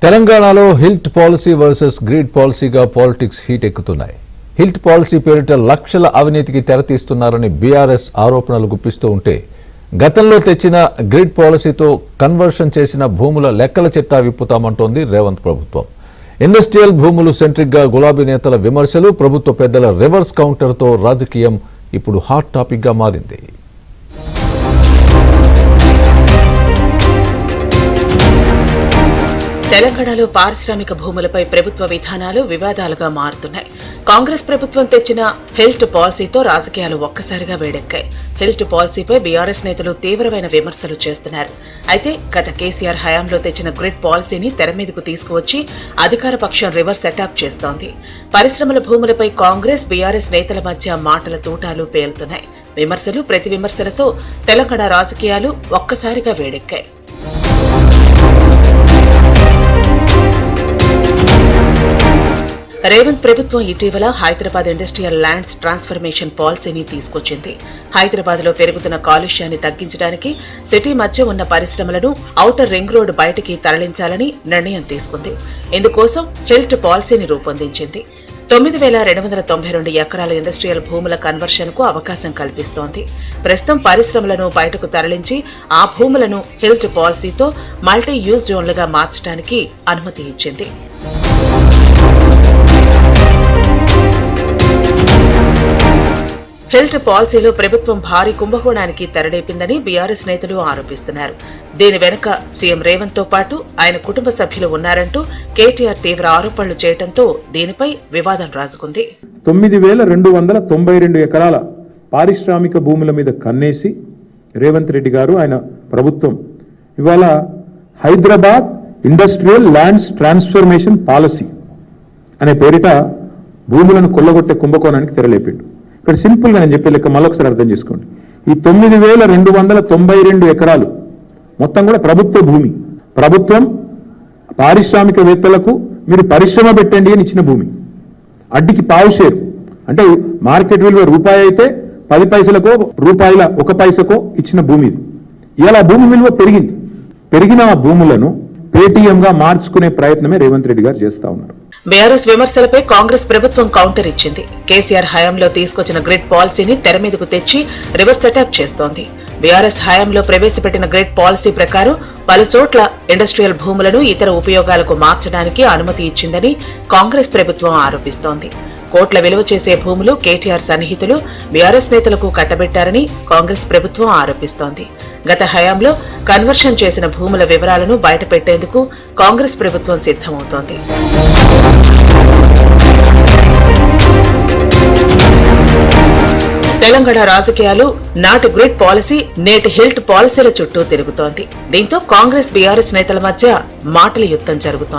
తెలంగాణలో HILT policy versus grid పాలసీగా politics heat ఎక్కుతున్నాయి. హిల్ట్ పాలసీ పేరిట లక్షల అవినీతికి తెరతీస్తున్నారని బీఆర్ఎస్ ఆరోపణలు గుప్పిస్తూ ఉంటే, గతంలో తెచ్చిన గ్రిడ్ పాలసీతో కన్వర్షన్ చేసిన భూముల లెక్కల చిట్టా విప్పుతామంటోంది రేవంత్ ప్రభుత్వం. ఇండస్ట్రియల్ భూములు సెంట్రిక్ గా గులాబీ నేతల విమర్శలు, ప్రభుత్వ పెద్దల రివర్స్ కౌంటర్తో రాజకీయం ఇప్పుడు హాట్ టాపిక్ గా మారింది. తెలంగాణలో పారిశ్రామిక భూములపై ప్రభుత్వ విధానాలు వివాదాలుగా మారుతున్నాయి. కాంగ్రెస్ ప్రభుత్వం తెచ్చిన హిల్ట్ పాలసీతో రాజకీయాలు ఒక్కసారిగా వేడెక్కాయి. హిల్ట్ పాలసీపై బీఆర్ఎస్ నేతలు తీవ్రమైన విమర్శలు చేస్తున్నారు. అయితే గత కేసీఆర్ హయాంలో తెచ్చిన గ్రిడ్ పాలసీని తెర మీదకు తీసుకువచ్చి అధికార పక్షం రివర్స్ అటాక్ చేస్తోంది. పరిశ్రమల భూములపై కాంగ్రెస్ బీఆర్ఎస్ నేతల మధ్య మాటల తూటాలు పేలుతున్నాయి. విమర్శలు ప్రతి విమర్శలతో తెలంగాణ రాజకీయాలు ఒక్కసారిగా వేడెక్కాయి. రేవంత్ ప్రభుత్వం ఇటీవల హైదరాబాద్ ఇండస్ట్రియల్ ల్యాండ్స్ ట్రాన్స్ఫర్మేషన్ పాలసీని తీసుకొచ్చింది. హైదరాబాద్ లో పెరుగుతున్న కాలుష్యాన్ని తగ్గించడానికి సిటీ మధ్య ఉన్న పరిశ్రమలను ఔటర్ రింగ్ రోడ్ బయటికి తరలించాలని నిర్ణయం తీసుకుంది. ఇందుకోసం హిల్ట్ పాలసీని రూపొందించింది. 9,292 ఎకరాల ఇండస్ట్రియల్ భూముల కన్వర్షన్ కు అవకాశం కల్పిస్తోంది. ప్రస్తుతం పరిశ్రమలను బయటకు తరలించి ఆ భూములను హిల్ట్ పాలసీతో మల్టీ యూజ్ జోన్లుగా మార్చడానికి అనుమతి ఇచ్చింది. హిల్ట్ పాలసీలో ప్రభుత్వం భారీ కుంభకోణానికి తెరలేపిందని బీఆర్ఎస్ నేతలు ఆరోపిస్తున్నారు. దీని వెనుక సీఎం రేవంత్ తో పాటు ఆయన కుటుంబ సభ్యులు ఉన్నారంటూ కేటీఆర్ తీవ్ర ఆరోపణలు చేయడంతో దీనిపై వివాదం రాజుకుంది. 9,292 ఎకరాల పారిశ్రామిక భూముల మీద కన్నేసి రేవంత్ రెడ్డి గారు ఆయన ప్రభుత్వం ఇవాళ Hyderabad industrial lands transformation policy అనే పేరిట భూములను కొల్లగొట్టే కుంభకోణానికి తెరలేపాడు. ఇక్కడ సింపుల్ గా నేను చెప్పే లెక్క మళ్ళొకసారి అర్థం చేసుకోండి. ఈ 9,292 ఎకరాలు మొత్తం కూడా ప్రభుత్వ భూమి. ప్రభుత్వం పారిశ్రామికవేత్తలకు మీరు పరిశ్రమ పెట్టండి అని ఇచ్చిన భూమి. అడ్డికి పావు షేరు అంటే మార్కెట్ విలువ రూపాయి అయితే 10 పైసలకో రూపాయల 1 పైసకో ఇచ్చిన భూమి ఇది. ఇలా భూమి విలువ పెరిగింది. పెరిగిన ఆ భూములను పేటీఎం గా మార్చుకునే ప్రయత్నమే రేవంత్ రెడ్డి గారు చేస్తా ఉన్నారు. బీఆర్ఎస్ విమర్శలపై కాంగ్రెస్ ప్రభుత్వం కౌంటర్ ఇచ్చింది. కేసీఆర్ హయాంలో తీసుకొచ్చిన గ్రిడ్ పాలసీని తెర మీదకు తెచ్చి రివర్స్ అటాక్ చేస్తోంది. బీఆర్ఎస్ హయాంలో ప్రవేశపెట్టిన గ్రిడ్ పాలసీ ప్రకారం పలు చోట్ల ఇండస్ట్రియల్ భూములను ఇతర ఉపయోగాలకు మార్చడానికి అనుమతి ఇచ్చిందని కాంగ్రెస్ ప్రభుత్వం ఆరోపిస్తోంది. కోట్ల విలువ చేసే భూములు కేటీఆర్ సన్నిహితులు బీఆర్ఎస్ నేతలకు కట్టబెట్టారని కాంగ్రెస్ ప్రభుత్వం ఆరోపిస్తోంది. గత హయాంలో కన్వర్షన్ చేసిన భూముల వివరాలను బయటపెట్టేందుకు కాంగ్రెస్ ప్రభుత్వం సిద్ధమవుతోంది. తెలంగాణ రాజకీయాలు నాటి గ్రిడ్ పాలసీ, నేటి హిల్ట్ పాలసీల చుట్టూ తిరుగుతోంది. దీంతో కాంగ్రెస్ బీఆర్ఎస్ నేతల మధ్య మాటల యుద్ధం జరుగుతోంది.